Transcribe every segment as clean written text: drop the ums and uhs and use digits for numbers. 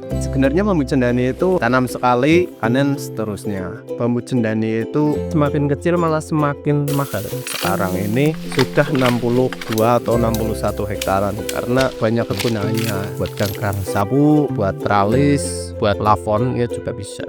Sebenarnya bambu cendani itu tanam sekali, panen seterusnya. Bambu cendani itu semakin kecil malah semakin mahal. Sekarang ini sudah 62 atau 61 hektaran karena banyak kegunaannya buat ganggang sapu, buat tralis, buat plafon ya juga bisa.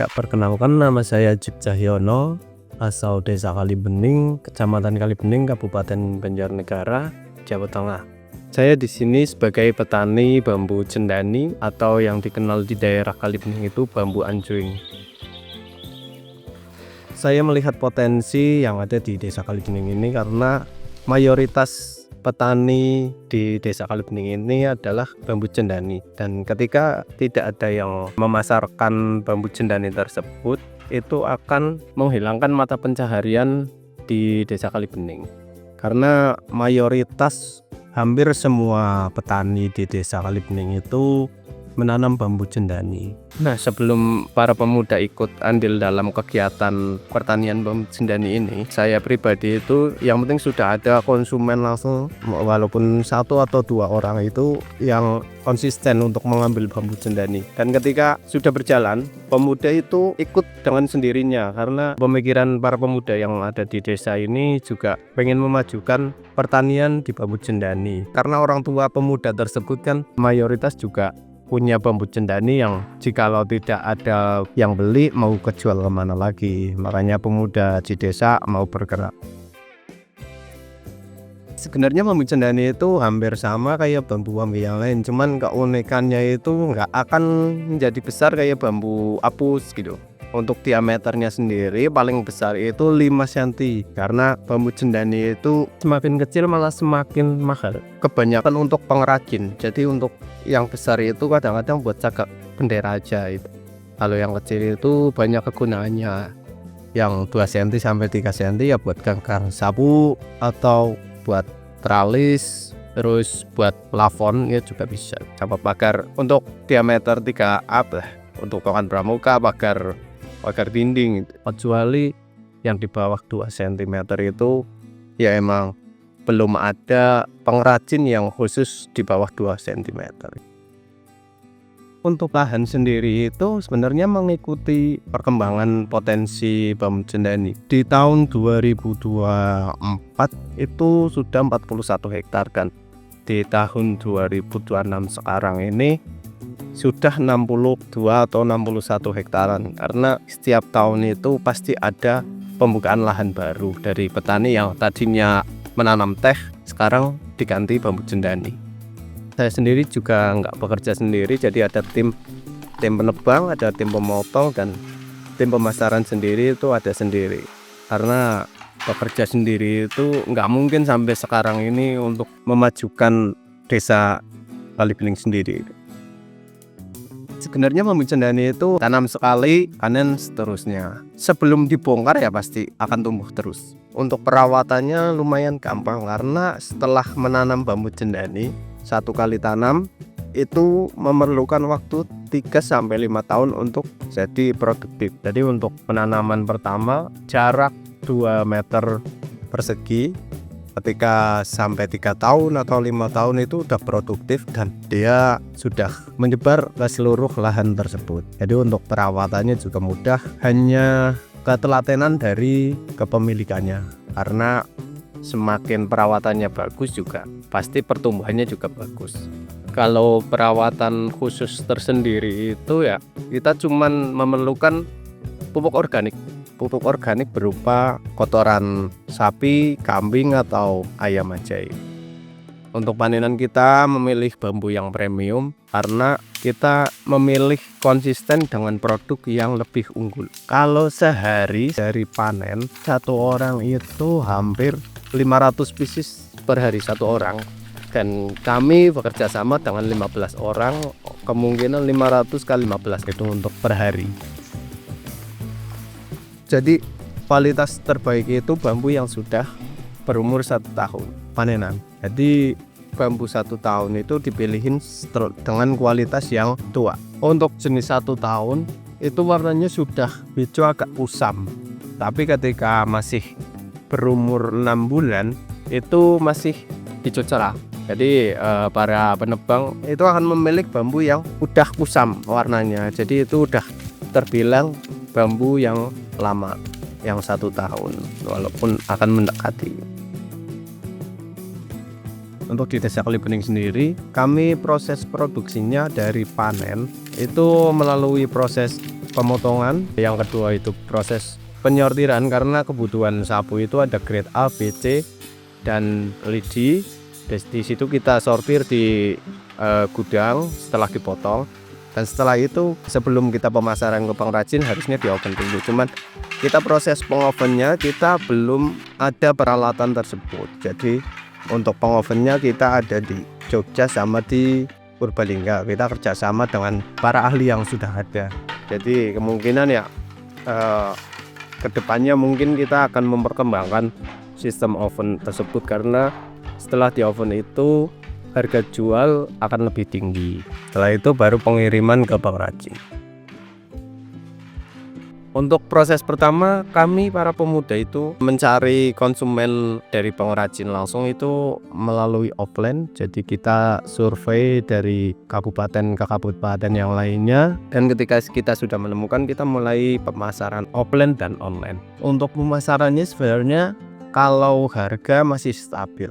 Ya, perkenalkan, nama saya Jip Cahyono, asal Desa Kalibening, Kecamatan Kalibening, Kabupaten Banjarnegara, Jawa Tengah. Saya di sini sebagai petani bambu cendani atau yang dikenal di daerah Kalibening itu bambu anjuing. Saya melihat potensi yang ada di Desa Kalibening ini karena mayoritas petani di Desa Kalibening ini adalah bambu cendani, dan ketika tidak ada yang memasarkan bambu cendani tersebut, itu akan menghilangkan mata pencaharian di Desa Kalibening. Karena mayoritas hampir semua petani di Desa Kalibening itu menanam bambu cendani. Nah, sebelum para pemuda ikut andil dalam kegiatan pertanian bambu cendani ini, saya pribadi itu yang penting sudah ada konsumen langsung, walaupun 1 atau 2 orang itu yang konsisten untuk mengambil bambu cendani. Dan ketika sudah berjalan, pemuda itu ikut dengan sendirinya karena pemikiran para pemuda yang ada di desa ini juga pengen memajukan pertanian di bambu cendani. Karena orang tua pemuda tersebut kan mayoritas juga punya bambu cendani yang jikalau tidak ada yang beli mau kejual kemana lagi. Makanya pemuda di desa mau bergerak. Sebenarnya bambu cendani itu hampir sama kayak bambu-bambu yang lain, cuman keunikannya itu nggak akan menjadi besar kayak bambu apus gitu. Untuk diameternya sendiri paling besar itu 5 cm, karena bambu cendani itu semakin kecil malah semakin mahal. Kebanyakan untuk pengrajin, jadi untuk yang besar itu kadang-kadang buat cagak bendera aja itu. Kalau yang kecil itu banyak kegunaannya. Yang 2 cm sampai 3 cm ya buat ganggang sapu atau buat tralis, terus buat plafon ya juga bisa. Sama pagar untuk diameter 3 up lah, untuk pakan pramuka, pagar dinding. Kecuali yang di bawah 2 cm itu ya emang belum ada pengrajin yang khusus di bawah 2 cm. Untuk lahan sendiri itu sebenarnya mengikuti perkembangan potensi bambu cendani. Di tahun 2024 itu sudah 41 hektar kan. Di tahun 2026 sekarang ini sudah 62 atau 61 hektaran, karena setiap tahun itu pasti ada pembukaan lahan baru dari petani yang tadinya menanam teh sekarang diganti bambu cendani. Saya sendiri juga nggak bekerja sendiri, jadi ada tim penebang, ada tim pemotong, dan tim pemasaran sendiri itu ada sendiri. Karena bekerja sendiri itu nggak mungkin sampai sekarang ini untuk memajukan Desa Kalibening sendiri. Sebenarnya bambu cendani itu tanam sekali, panen seterusnya. Sebelum dibongkar ya pasti akan tumbuh terus. Untuk perawatannya lumayan gampang, karena setelah menanam bambu cendani, 1 kali tanam itu memerlukan waktu 3-5 tahun untuk jadi produktif. Jadi untuk penanaman pertama jarak 2 meter persegi, ketika sampai 3 tahun atau 5 tahun itu udah produktif dan dia sudah menyebar ke seluruh lahan tersebut. Jadi untuk perawatannya juga mudah, hanya ketelatenan dari kepemilikannya. Karena semakin perawatannya bagus juga pasti pertumbuhannya juga bagus. Kalau perawatan khusus tersendiri itu ya kita cuman memerlukan pupuk organik. Pupuk organik berupa kotoran sapi, kambing, atau ayam aja. Untuk panenan kita memilih bambu yang premium karena kita memilih konsisten dengan produk yang lebih unggul. Kalau sehari dari panen, 1 orang itu hampir 500 pieces per hari 1 orang. Dan kami bekerja sama dengan 15 orang, kemungkinan 500 kali 15 itu untuk per hari. Jadi kualitas terbaik itu bambu yang sudah berumur 1 tahun panenan. Jadi bambu 1 tahun itu dipilihin dengan kualitas yang tua. Untuk jenis 1 tahun itu warnanya sudah hijau agak kusam. Tapi ketika masih berumur 6 bulan itu masih hijau cerah. Jadi para penebang itu akan memilih bambu yang udah kusam warnanya. Jadi itu udah terbilang bambu yang lama, yang 1 tahun, walaupun akan mendekati. Untuk di Desa Kalibening sendiri, kami proses produksinya dari panen itu melalui proses pemotongan, yang kedua itu proses penyortiran, karena kebutuhan sapu itu ada grade A, B, C, dan lidi. Di situ kita sortir di gudang setelah dipotong, dan setelah itu sebelum kita pemasaran ke pengrajin harusnya di oven dulu. Cuman kita proses pengovennya kita belum ada peralatan tersebut. Jadi untuk pengovennya kita ada di Jogja sama di Purbalingga. Kita kerjasama dengan para ahli yang sudah ada. Jadi kemungkinan ya kedepannya mungkin kita akan memperkembangkan sistem oven tersebut, karena setelah di oven itu harga jual akan lebih tinggi. Setelah itu baru pengiriman ke pengrajin. Untuk proses pertama, kami para pemuda itu mencari konsumen dari pengrajin langsung itu melalui offline. Jadi kita survei dari kabupaten ke kabupaten yang lainnya, dan ketika kita sudah menemukan, kita mulai pemasaran offline dan online. Untuk pemasarannya sebenarnya kalau harga masih stabil,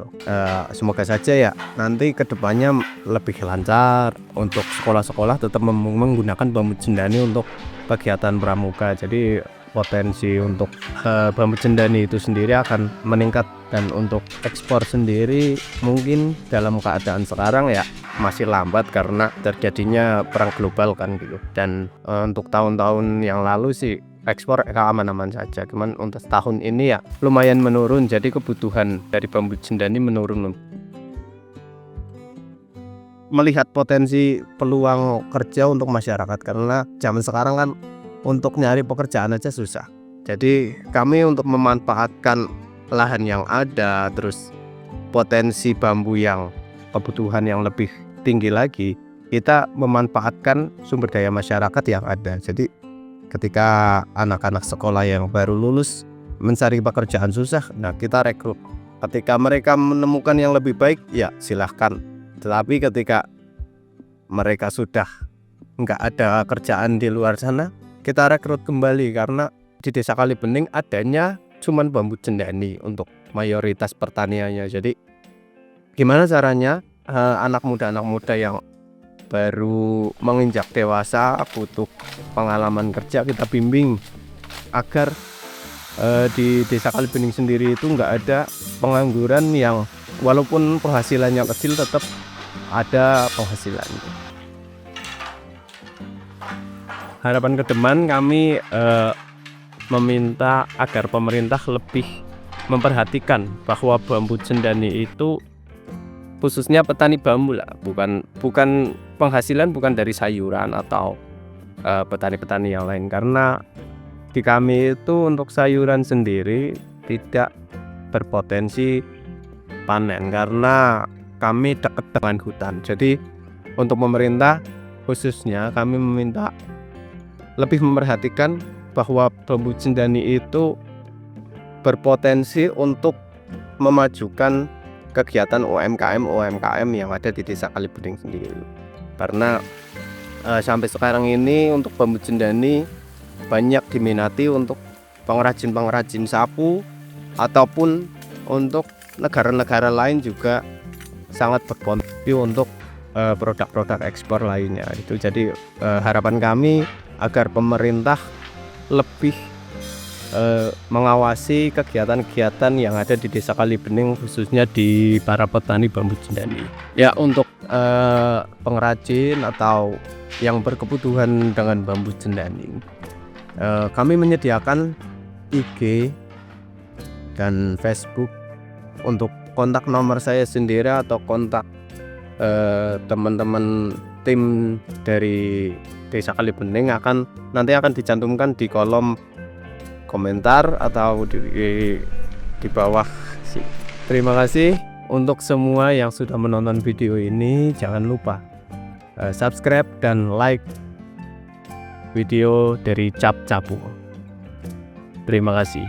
semoga saja ya nanti kedepannya lebih lancar. Untuk sekolah-sekolah tetap menggunakan bambu cendani untuk kegiatan pramuka. Jadi potensi untuk bambu cendani itu sendiri akan meningkat, dan untuk ekspor sendiri mungkin dalam keadaan sekarang ya masih lambat karena terjadinya perang global kan gitu. Dan untuk tahun-tahun yang lalu sih ekspor aman-aman saja, cuman untuk tahun ini ya lumayan menurun. Jadi kebutuhan dari bambu cendani menurun. Melihat potensi peluang kerja untuk masyarakat, karena zaman sekarang kan untuk nyari pekerjaan aja susah. Jadi kami untuk memanfaatkan lahan yang ada, terus potensi bambu yang kebutuhan yang lebih tinggi lagi, kita memanfaatkan sumber daya masyarakat yang ada. Jadi ketika anak-anak sekolah yang baru lulus mencari pekerjaan susah, nah kita rekrut. Ketika mereka menemukan yang lebih baik, ya silahkan. Tetapi ketika mereka sudah nggak ada kerjaan di luar sana, kita rekrut kembali, karena di Desa Kalibening adanya cuman bambu cendani untuk mayoritas pertaniannya. Jadi gimana caranya anak muda yang baru menginjak dewasa butuh pengalaman kerja, kita bimbing agar di Desa Kalibening sendiri itu nggak ada pengangguran, yang walaupun penghasilannya kecil tetap ada penghasilan. Harapan ke depan kami meminta agar pemerintah lebih memperhatikan bahwa bambu cendani itu khususnya petani bambu lah, bukan penghasilan bukan dari sayuran atau petani-petani yang lain. Karena di kami itu untuk sayuran sendiri tidak berpotensi panen karena kami dekat dengan hutan. Jadi untuk pemerintah khususnya kami meminta lebih memperhatikan bahwa bambu cendani itu berpotensi untuk memajukan kegiatan UMKM yang ada di Desa Kalibening sendiri. Karena sampai sekarang ini untuk bambu cendani banyak diminati untuk pengrajin sapu, ataupun untuk negara-negara lain juga sangat berpotensi untuk produk-produk ekspor lainnya. Itu jadi harapan kami agar pemerintah lebih mengawasi kegiatan-kegiatan yang ada di Desa Kalibening, khususnya di para petani bambu cendani. Ya, untuk pengrajin atau yang berkebutuhan dengan bambu cendani, kami menyediakan IG dan Facebook. Untuk kontak nomor saya sendiri atau kontak teman-teman tim dari Desa Kalibening nanti akan dicantumkan di kolom komentar atau di bawah sih. Terima kasih untuk semua yang sudah menonton video ini. Jangan lupa subscribe dan like video dari Cap Capu. Terima kasih.